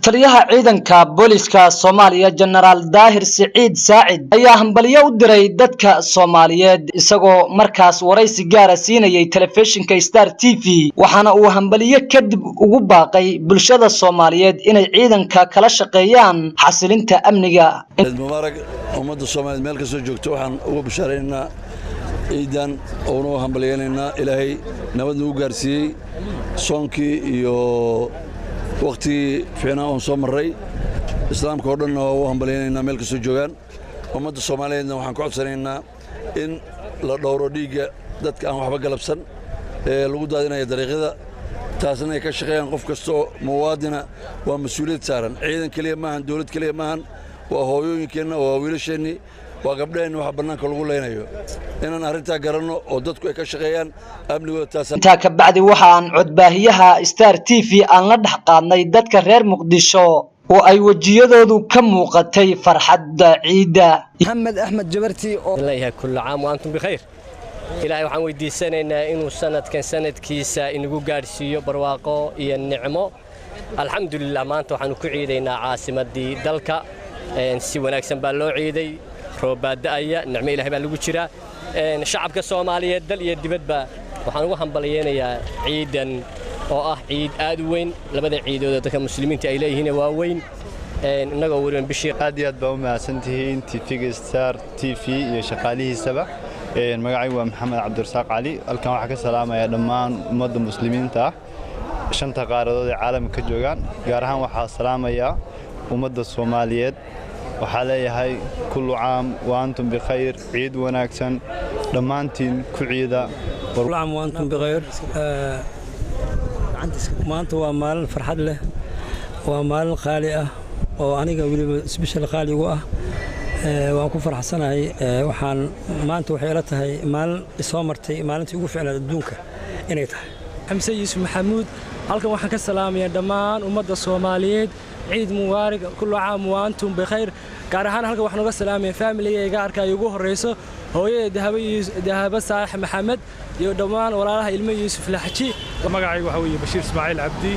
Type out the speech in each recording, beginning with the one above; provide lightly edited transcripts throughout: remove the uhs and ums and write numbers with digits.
taliyaha ciidanka booliska Soomaaliya General Daahir Saciid Saacid ayaa hambalyo u diray dadka Soomaaliyeed isagoo markaas waraysi gaar ah siinayay telefishinka Star TV waxaana uu hambalyo kadib ugu baaqay bulshada Soomaaliyeed inay ciidanka kala shaqeeyaan xasilinta amniga. Mubarak ummadda Soomaaliyeed meel ka soo joogto waxaan ugu bashaareynaa ciidan oo hambalyeynaa Ilaahay nabad u gaarsiiyay soonkii iyo waqti fiicnaa oo soo maray islaamka oo dhan oo hambalyeynaa meel ka soo joogan ummadda Soomaaliyeedna waxaan ku codsanaynaa in la dhowro dhiiga dadka aan waxba galabsan ee lagu daadinayo dariiqada taasna ay ka shaqeeyaan qof kasto muwaadina waa mas'uuliyad saaran ciidan kaliya maahan dawlad kaliya maahan waa hooyooyinkeena waa wiilasheeni waa gabdheen waxa banaanka lagu leenayo inaan arinta garanno oo dadku ay ka shaqeeyaan amnigooda taas inta ka bacdi waxaan codbaahiyaha Star TV aan la dhaxqaadnay dadka reer Muqdisho oo ay wajiyadoodu ka muuqatay farxadda ciida. Maxamed Axmed Jabarti oo ilaahay kullu caam wa antum bikhair ilaahay waxaan weydiisanaynaa inuu sanadkiisa inagu gaarsiiyo barwaaqo iyo nicmo alxamdulillah maanta waxaan ku ciideynaa caasimadii dalka si wanaagsan baa loo ciiday roobadaya nicmo ilaahay baa lagu jira shacabka Soomaaliyeed dal iyo dibadba waxaan ugu hambalyeeynaa ciidan oo ah ciid aad u weyn labada ciidood dadka muslimiinta ay leeyihiin waa weyn inaga wariin bishii aad iyo aad baa u mahadsantihiin TV Star TV iyo shaqaalihiisaba magacaygu waa Maxamed Cabdirasaaq Cali halkan waxa ka salaamaya dhammaan ummadda muslimiinta shanta qaaradood ee caalamka ka joogan gaar ahaan waxa salaamaya ummadda Soomaaliyeed waxa leeyahay kullu caam wa antum bikhair ciid wanaagsan dhamaantiin ku ciida kullu caam wa antum bikhair maanta waa maalin farxad leh waa maalin qaali ah oo aniga waliba special qaali ugu ah waan ku faraxsanahay waxaan maanta waxay ila tahay maalin soo martay maalintii ugu fiicnayd adduunka inay tahay xamse yuusuf maxamuud halkan waxaan ka salaamayaa dhammaan ummadda Soomaaliyeed ciid mubaarak kullu caam wa antum bikhair gaar ahaan halkan waxaan uga salaamayaa family-gayga arkay ugu horeyso hooyada Dahaba Saax Maxamed iyo dhammaan walaalaha ilmo Yuusuf Laxji magacaygu waxa weeye Bashiir Ismaaciil Cabdi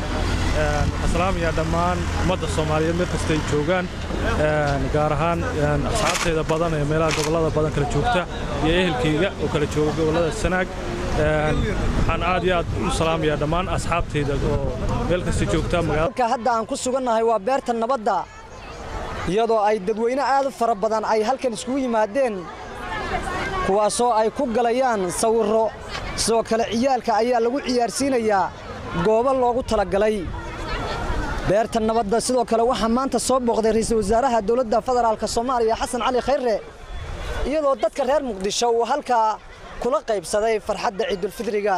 salaamiya dhammaan ummadda Soomaaliyeed meel kasta ay joogaan gaar ahaan asxaabteeda badan ee meelaha gobolada badan kala joogta iyo ehelkayga oo kala jooga gobolada Sanaag waxaan aad iyo aad u salaamiyaa dhammaan asxaabteeda oo meel kasta joogta magaalada hadda aan ku sugannahay waa beerta nabadda iyadoo ay dadweyne aad u fara badan ay halkan isugu yimaadeen kuwaasoo ay ku galayaan sawirro sidoo kale ciyaalka ayaa lagu ciyaarsiinayaa goobo loogu talagalay beerta nabadda sidoo kale waxaa maanta soo booqday ra'iisul wasaaraha dawladda federaalka Soomaaliya Xasan Cali Khayre iyadoo dadka reer Muqdisho uu halka kula qaybsaday farxadda ciidul fidriga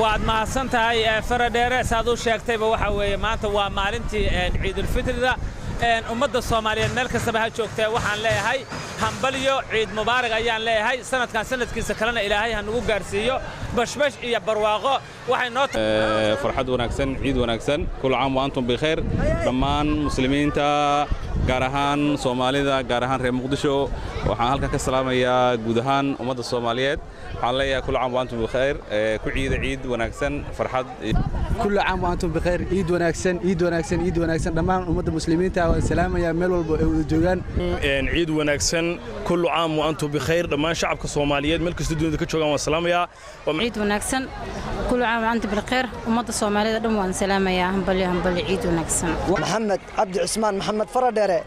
waad mahadsantahay faradheere saad u sheegtayba waxa weeye maanta waa maalintii ciidul fidriga ummadda Soomaaliyeed meel kasta ha joogtay waxaan leeyahay hambalyo ciid mubaarak ayaan leeyahay sanadkan sanadkiisa kalena ilaahay ha nagu gaarsiiyo bashbash iyo barwaaqo waxay noo farxad wanaagsan ciid wanaagsan kullu caam wa antum bikhair dhammaan muslimiinta gaar ahaan Soomaalida gaar ahaan reer Muqdisho waxaan halka ka salaamayaa guud ahaan ummadda Soomaaliyeed waxaan leeyahay kullu caam wa antum bikhair ku ciid wanaagsan farxad kullu caam wa antum bikhair ciid wanaagsan dhammaan ummadda muslimiinta waa salaamaya meel walba ay joogaan ciid wanaagsan kullu caam wa antum bikhair dhammaan shacabka Soomaaliyeed meel kasta dunida ka joogan waa salaamaya ciid wanaagsan kullu caam wa antum bikhair ummadda Soomaaliyeed dhan waan salaamaya hambalyo ciid wanaagsan Maxamed Cabdi Cismaan Maxamed Faradheere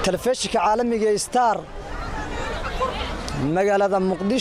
telefishinka caalamiga Star magaalada Muqdisho.